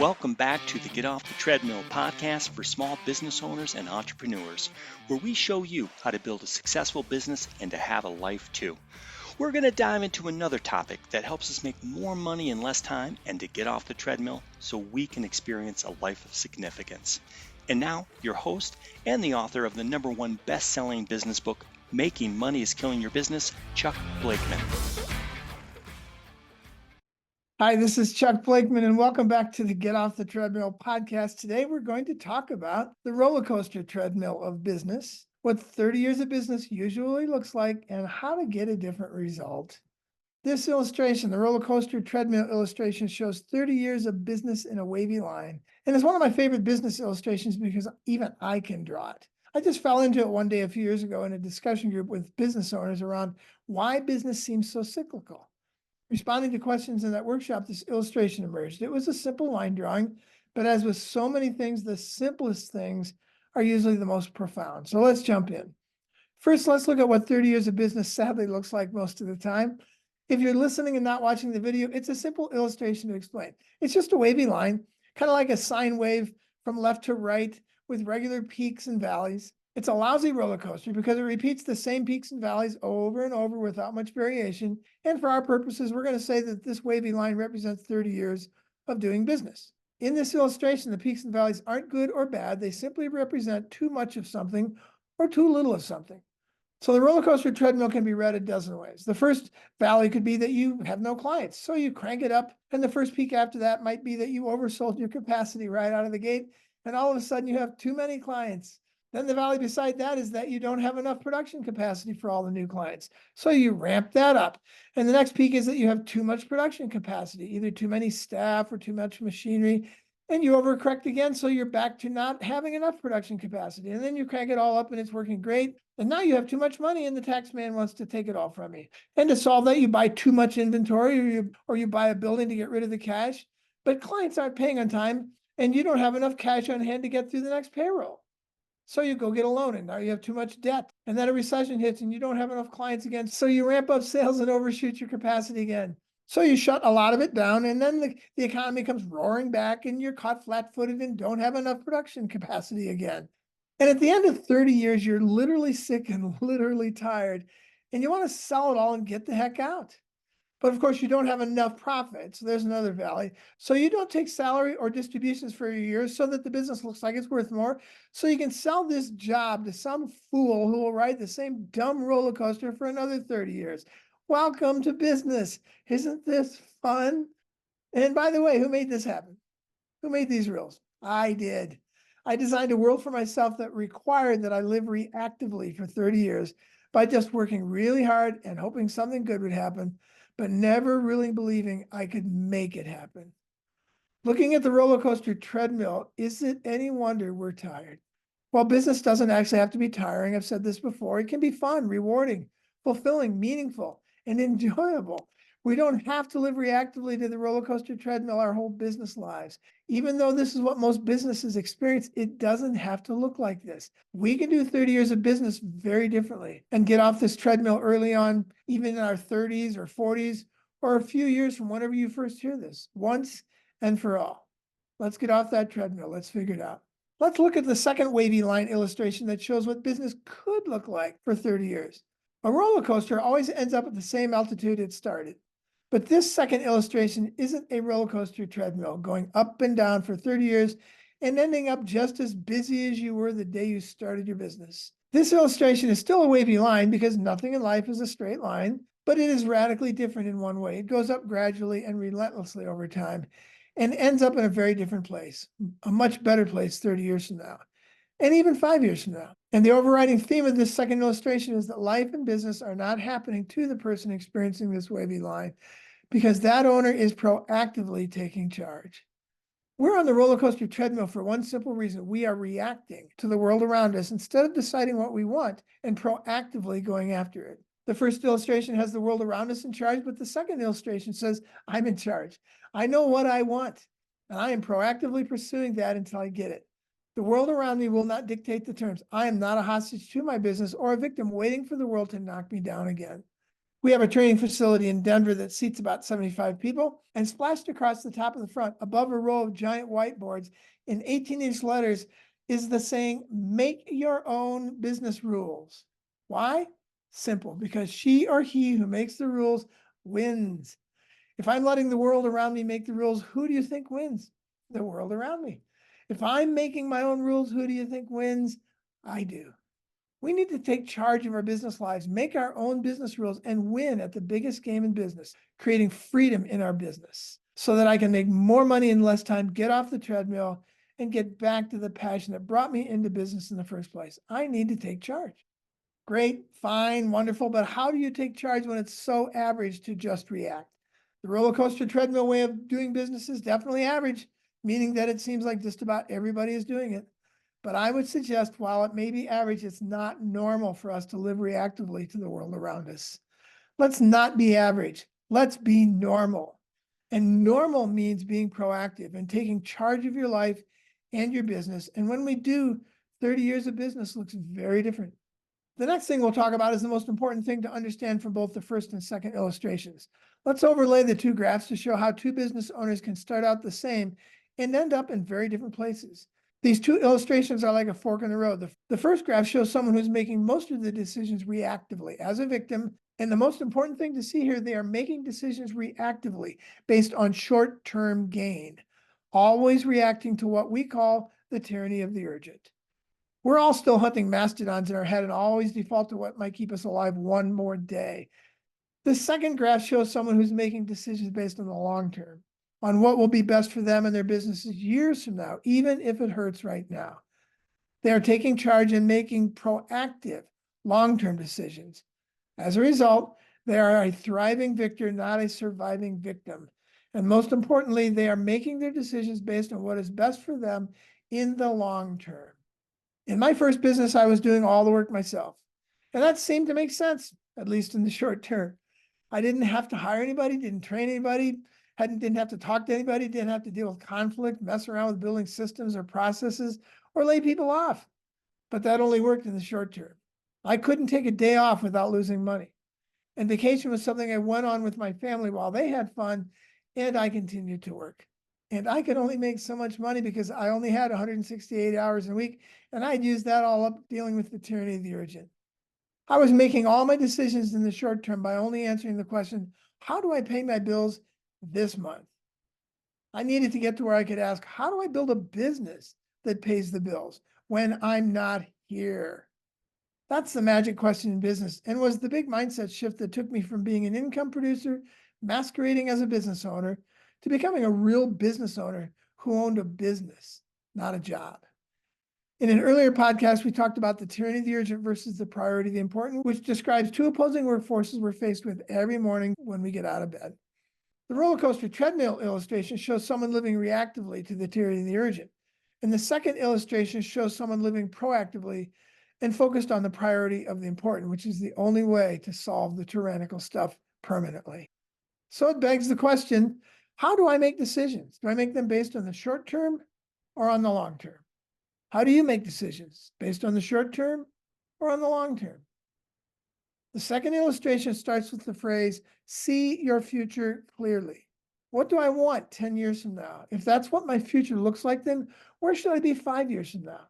Welcome back to the Get Off the Treadmill podcast for small business owners and entrepreneurs, where we show you how to build a successful business and to have a life too. We're going to dive into another topic that helps us make more money in less time and to get off the treadmill so we can experience a life of significance. And now, your host and the author of the #1 best-selling business book, Making Money is Killing Your Business, Chuck Blakeman. Hi, this is Chuck Blakeman, and welcome back to the Get Off the Treadmill podcast. Today, we're going to talk about the roller coaster treadmill of business, what 30 years of business usually looks like, and how to get a different result. This illustration, the roller coaster treadmill illustration, shows 30 years of business in a wavy line. And it's one of my favorite business illustrations because even I can draw it. I just fell into it one day a few years ago in a discussion group with business owners around why business seems so cyclical. Responding to questions in that workshop, this illustration emerged. It was a simple line drawing, but as with so many things, the simplest things are usually the most profound. So let's jump in. First, let's look at what 30 years of business sadly looks like most of the time. If you're listening and not watching the video, it's a simple illustration to explain. It's just a wavy line, kind of like a sine wave from left to right with regular peaks and valleys. It's a lousy roller coaster because it repeats the same peaks and valleys over and over without much variation. And for our purposes, we're going to say that this wavy line represents 30 years of doing business. In this illustration, the peaks and valleys aren't good or bad. They simply represent too much of something or too little of something. So the roller coaster treadmill can be read a dozen ways. The first valley could be that you have no clients, so you crank it up. And the first peak after that might be that you oversold your capacity right out of the gate. And all of a sudden you have too many clients. Then the valley beside that is that you don't have enough production capacity for all the new clients. So you ramp that up. And the next peak is that you have too much production capacity, either too many staff or too much machinery. And you overcorrect again, so you're back to not having enough production capacity. And then you crank it all up and it's working great. And now you have too much money and the tax man wants to take it all from you. And to solve that, you buy too much inventory or you buy a building to get rid of the cash. But clients aren't paying on time and you don't have enough cash on hand to get through the next payroll. So you go get a loan and now you have too much debt. And then a recession hits and you don't have enough clients again. So you ramp up sales and overshoot your capacity again. So you shut a lot of it down and then the economy comes roaring back and you're caught flat-footed and don't have enough production capacity again. And at the end of 30 years, you're literally sick and literally tired and you want to sell it all and get the heck out. But of course, you don't have enough profit. So there's another valley. So you don't take salary or distributions for a year so that the business looks like it's worth more. So you can sell this job to some fool who will ride the same dumb roller coaster for another 30 years. Welcome to business. Isn't this fun? And by the way, who made this happen? Who made these rules? I did. I designed a world for myself that required that I live reactively for 30 years by just working really hard and hoping something good would happen, but never really believing I could make it happen. Looking at the roller coaster treadmill, is it any wonder we're tired? Well, business doesn't actually have to be tiring. I've said this before. It can be fun, rewarding, fulfilling, meaningful, and enjoyable. We don't have to live reactively to the roller coaster treadmill our whole business lives. Even though this is what most businesses experience, it doesn't have to look like this. We can do 30 years of business very differently and get off this treadmill early on, even in our 30s or 40s, or a few years from whenever you first hear this, once and for all. Let's get off that treadmill. Let's figure it out. Let's look at the second wavy line illustration that shows what business could look like for 30 years. A roller coaster always ends up at the same altitude it started. But this second illustration isn't a roller coaster treadmill going up and down for 30 years and ending up just as busy as you were the day you started your business. This illustration is still a wavy line because nothing in life is a straight line, but it is radically different in one way. It goes up gradually and relentlessly over time and ends up in a very different place, a much better place 30 years from now, and even 5 years from now. And the overriding theme of this second illustration is that life and business are not happening to the person experiencing this wavy line, because that owner is proactively taking charge. We're on the roller coaster treadmill for one simple reason. We are reacting to the world around us instead of deciding what we want and proactively going after it. The first illustration has the world around us in charge, but the second illustration says, I'm in charge. I know what I want, and I am proactively pursuing that until I get it. The world around me will not dictate the terms. I am not a hostage to my business or a victim waiting for the world to knock me down again. We have a training facility in Denver that seats about 75 people, and splashed across the top of the front above a row of giant whiteboards in 18-inch letters is the saying, make your own business rules. Why? Simple, because she or he who makes the rules wins. If I'm letting the world around me make the rules, who do you think wins? The world around me. If I'm making my own rules, who do you think wins? I do. We need to take charge of our business lives, make our own business rules, and win at the biggest game in business, creating freedom in our business so that I can make more money in less time, get off the treadmill, and get back to the passion that brought me into business in the first place. I need to take charge. Great, fine, wonderful, but how do you take charge when it's so average to just react? The roller coaster treadmill way of doing business is definitely average, meaning that it seems like just about everybody is doing it. But I would suggest, while it may be average, it's not normal for us to live reactively to the world around us. Let's not be average. Let's be normal. And normal means being proactive and taking charge of your life and your business. And when we do, 30 years of business looks very different. The next thing we'll talk about is the most important thing to understand from both the first and second illustrations. Let's overlay the two graphs to show how two business owners can start out the same and end up in very different places. These two illustrations are like a fork in the road. The first graph shows someone who's making most of the decisions reactively as a victim. And the most important thing to see here, they are making decisions reactively based on short-term gain, always reacting to what we call the tyranny of the urgent. We're all still hunting mastodons in our head and always default to what might keep us alive one more day. The second graph shows someone who's making decisions based on the long term, on what will be best for them and their businesses years from now, even if it hurts right now. They are taking charge and making proactive, long-term decisions. As a result, they are a thriving victor, not a surviving victim. And most importantly, they are making their decisions based on what is best for them in the long term. In my first business, I was doing all the work myself. And that seemed to make sense, at least in the short term. I didn't have to hire anybody, didn't train anybody, didn't have to talk to anybody, didn't have to deal with conflict, mess around with building systems or processes, or lay people off. But that only worked in the short term. I couldn't take a day off without losing money. And vacation was something I went on with my family while they had fun, and I continued to work. And I could only make so much money because I only had 168 hours a week, and I'd use that all up dealing with the tyranny of the urgent. I was making all my decisions in the short term by only answering the question, how do I pay my bills this month? I needed to get to where I could ask, how do I build a business that pays the bills when I'm not here? That's the magic question in business, and was the big mindset shift that took me from being an income producer, masquerading as a business owner, to becoming a real business owner who owned a business, not a job. In an earlier podcast, we talked about the tyranny of the urgent versus the priority of the important, which describes two opposing workforces we're faced with every morning when we get out of bed. The roller coaster treadmill illustration shows someone living reactively to the tyranny of the urgent. And the second illustration shows someone living proactively and focused on the priority of the important, which is the only way to solve the tyrannical stuff permanently. So it begs the question, how do I make decisions? Do I make them based on the short term or on the long term? How do you make decisions? Based on the short term or on the long term? The second illustration starts with the phrase, see your future clearly. What do I want 10 years from now? If that's what my future looks like, then where should I be 5 years from now?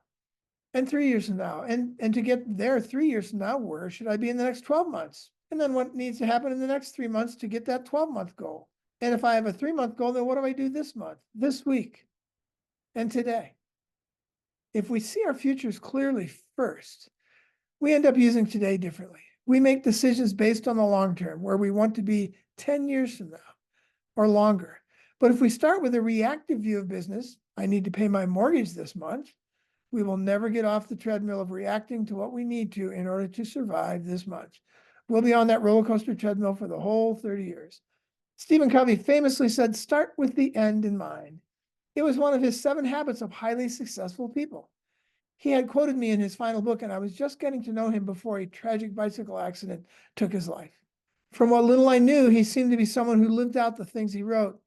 And 3 years from now? And to get there 3 years from now, where should I be in the next 12 months? And then what needs to happen in the next 3 months to get that 12-month goal? And if I have a 3-month goal, then what do I do this month, this week, and today? If we see our futures clearly first, we end up using today differently. We make decisions based on the long term, where we want to be 10 years from now or longer. But if we start with a reactive view of business, I need to pay my mortgage this month, we will never get off the treadmill of reacting to what we need to in order to survive this month. We'll be on that roller coaster treadmill for the whole 30 years. Stephen Covey famously said, start with the end in mind. It was one of his 7 habits of highly successful people. He had quoted me in his final book, and I was just getting to know him before a tragic bicycle accident took his life. From what little I knew, he seemed to be someone who lived out the things he wrote,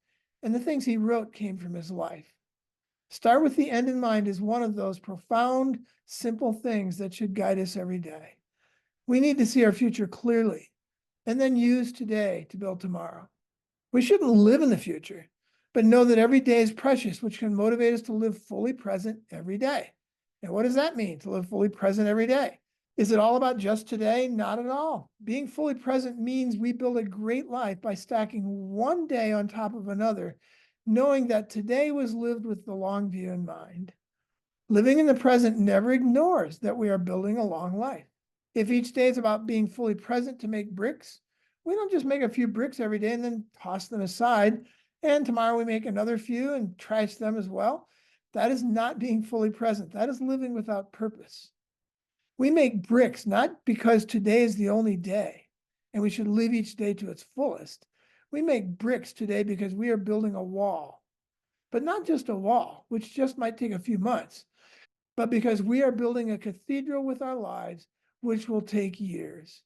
and the things he wrote came from his life. Start with the end in mind is one of those profound, simple things that should guide us every day. We need to see our future clearly, and then use today to build tomorrow. We shouldn't live in the future, but know that every day is precious, which can motivate us to live fully present every day. And what does that mean, to live fully present every day? Is it all about just today? Not at all. Being fully present means we build a great life by stacking one day on top of another, knowing that today was lived with the long view in mind. Living in the present never ignores that we are building a long life. If each day is about being fully present to make bricks, we don't just make a few bricks every day and then toss them aside, and tomorrow we make another few and trash them as well. That is not being fully present. That is living without purpose. We make bricks not because today is the only day and we should live each day to its fullest. We make bricks today because we are building a wall, but not just a wall, which just might take a few months, but because we are building a cathedral with our lives, which will take years.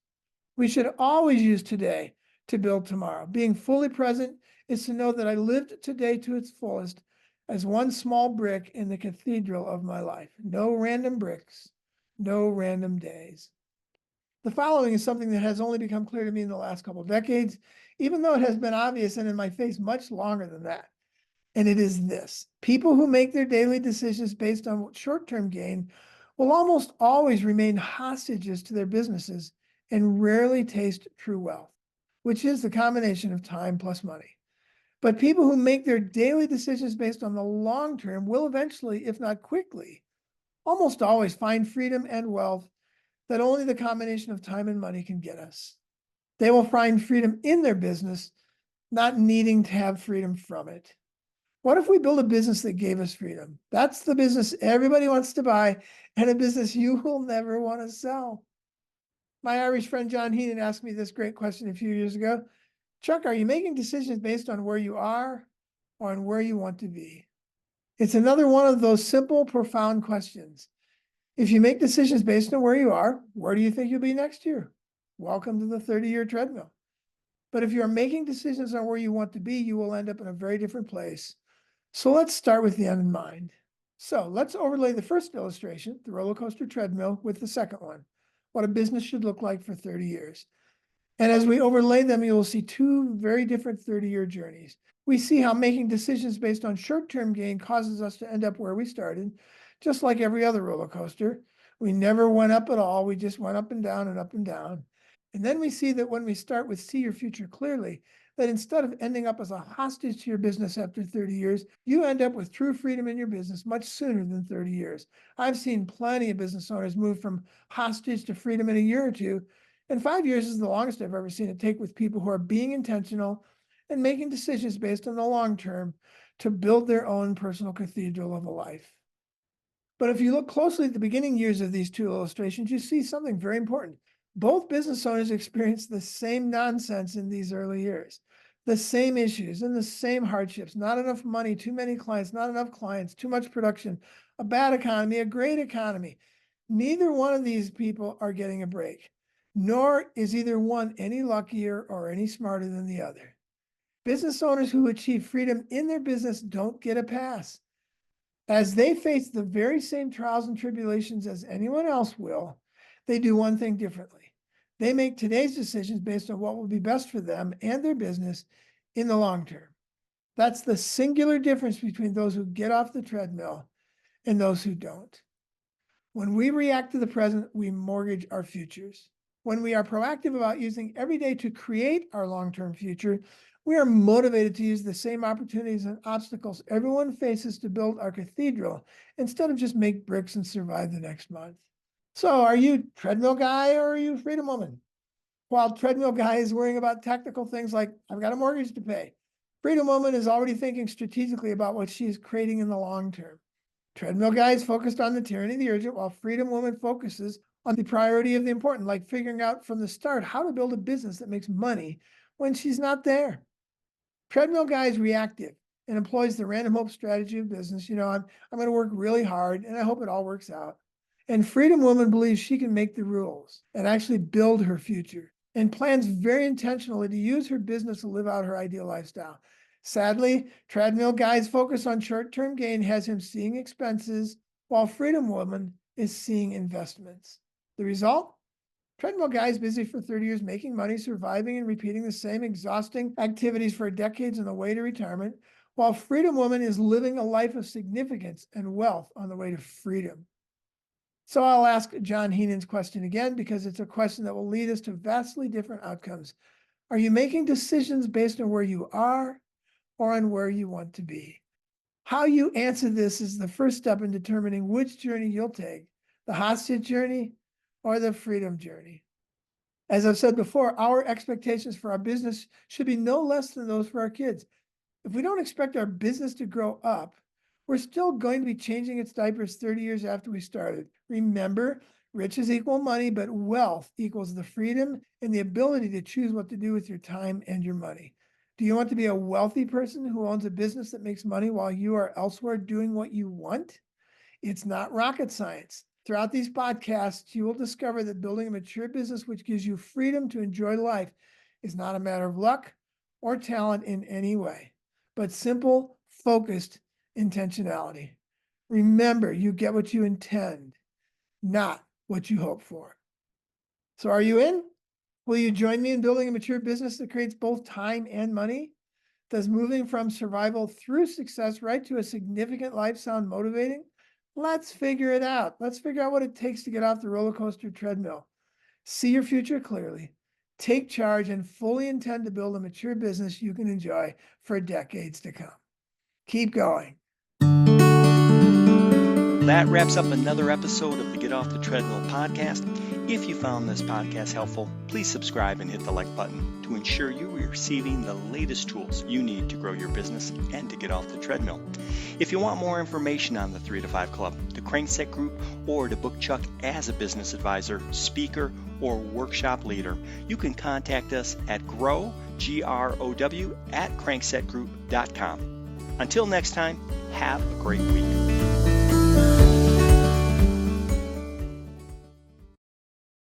We should always use today to build tomorrow. Being fully present is to know that I lived today to its fullest as one small brick in the cathedral of my life. No random bricks, no random days. The following is something that has only become clear to me in the last couple of decades, even though it has been obvious and in my face much longer than that. And it is this: people who make their daily decisions based on short-term gain will almost always remain hostages to their businesses and rarely taste true wealth, which is the combination of time plus money. But people who make their daily decisions based on the long term will eventually, if not quickly, almost always find freedom and wealth that only the combination of time and money can get us. They will find freedom in their business, not needing to have freedom from it. What if we build a business that gave us freedom? That's the business everybody wants to buy and a business you will never want to sell. My Irish friend John Heenan asked me this great question a few years ago. Chuck, are you making decisions based on where you are or on where you want to be? It's another one of those simple, profound questions. If you make decisions based on where you are, where do you think you'll be next year? Welcome to the 30-year treadmill. But if you're making decisions on where you want to be, you will end up in a very different place. So let's start with the end in mind. So let's overlay the first illustration, the roller coaster treadmill, with the second one, what a business should look like for 30 years. And as we overlay them, you will see two very different 30-year journeys. We see how making decisions based on short-term gain causes us to end up where we started, just like every other roller coaster. We never went up at all. We just went up and down and up and down. And then we see that when we start with see your future clearly, that instead of ending up as a hostage to your business after 30 years, you end up with true freedom in your business much sooner than 30 years. I've seen plenty of business owners move from hostage to freedom in a year or two, and 5 years is the longest I've ever seen it take with people who are being intentional and making decisions based on the long term to build their own personal cathedral of a life. But if you look closely at the beginning years of these two illustrations, you see something very important. Both business owners experience the same nonsense in these early years, the same issues and the same hardships: not enough money, too many clients, not enough clients, too much production, a bad economy, a great economy. Neither one of these people are getting a break, nor is either one any luckier or any smarter than the other. Business owners who achieve freedom in their business don't get a pass. As they face the very same trials and tribulations as anyone else will, they do one thing differently. They make today's decisions based on what will be best for them and their business in the long term. That's the singular difference between those who get off the treadmill and those who don't. When we react to the present, we mortgage our futures. When we are proactive about using every day to create our long-term future, we are motivated to use the same opportunities and obstacles everyone faces to build our cathedral instead of just make bricks and survive the next month. So are you treadmill guy or are you freedom woman? While treadmill guy is worrying about tactical things like, I've got a mortgage to pay, freedom woman is already thinking strategically about what she is creating in the long term. Treadmill guy is focused on the tyranny of the urgent, while freedom woman focuses on the priority of the important, like figuring out from the start how to build a business that makes money when she's not there. Treadmill guy is reactive and employs the random hope strategy of business. I'm going to work really hard and I hope it all works out. And freedom woman believes she can make the rules and actually build her future, and plans very intentionally to use her business to live out her ideal lifestyle. Sadly, treadmill guy's focus on short-term gain has him seeing expenses, while freedom woman is seeing investments. The result? Treadmill guy is busy for 30 years making money, surviving, and repeating the same exhausting activities for decades on the way to retirement, while Freedom Woman is living a life of significance and wealth on the way to freedom. So I'll ask John Heenan's question again, because it's a question that will lead us to vastly different outcomes. Are you making decisions based on where you are or on where you want to be? How you answer this is the first step in determining which journey you'll take, the hostage journey or the freedom journey. As I've said before, our expectations for our business should be no less than those for our kids. If we don't expect our business to grow up, we're still going to be changing its diapers 30 years after we started. Remember, riches equal money, but wealth equals the freedom and the ability to choose what to do with your time and your money. Do you want to be a wealthy person who owns a business that makes money while you are elsewhere doing what you want? It's not rocket science. Throughout these podcasts, you will discover that building a mature business which gives you freedom to enjoy life is not a matter of luck or talent in any way, but simple, focused intentionality. Remember, you get what you intend, not what you hope for. So are you in? Will you join me in building a mature business that creates both time and money? Does moving from survival through success right to a significant life sound motivating? Let's figure it out. Let's figure out what it takes to get off the roller coaster treadmill. See your future clearly, take charge, and fully intend to build a mature business you can enjoy for decades to come. Keep going. That wraps up another episode of the Get Off the Treadmill podcast. If you found this podcast helpful, please subscribe and hit the like button to ensure you are receiving the latest tools you need to grow your business and to get off the treadmill. If you want more information on the 3 to 5 Club, the Crankset Group, or to book Chuck as a business advisor, speaker, or workshop leader, you can contact us at grow@cranksetgroup.com. Until next time, have a great week.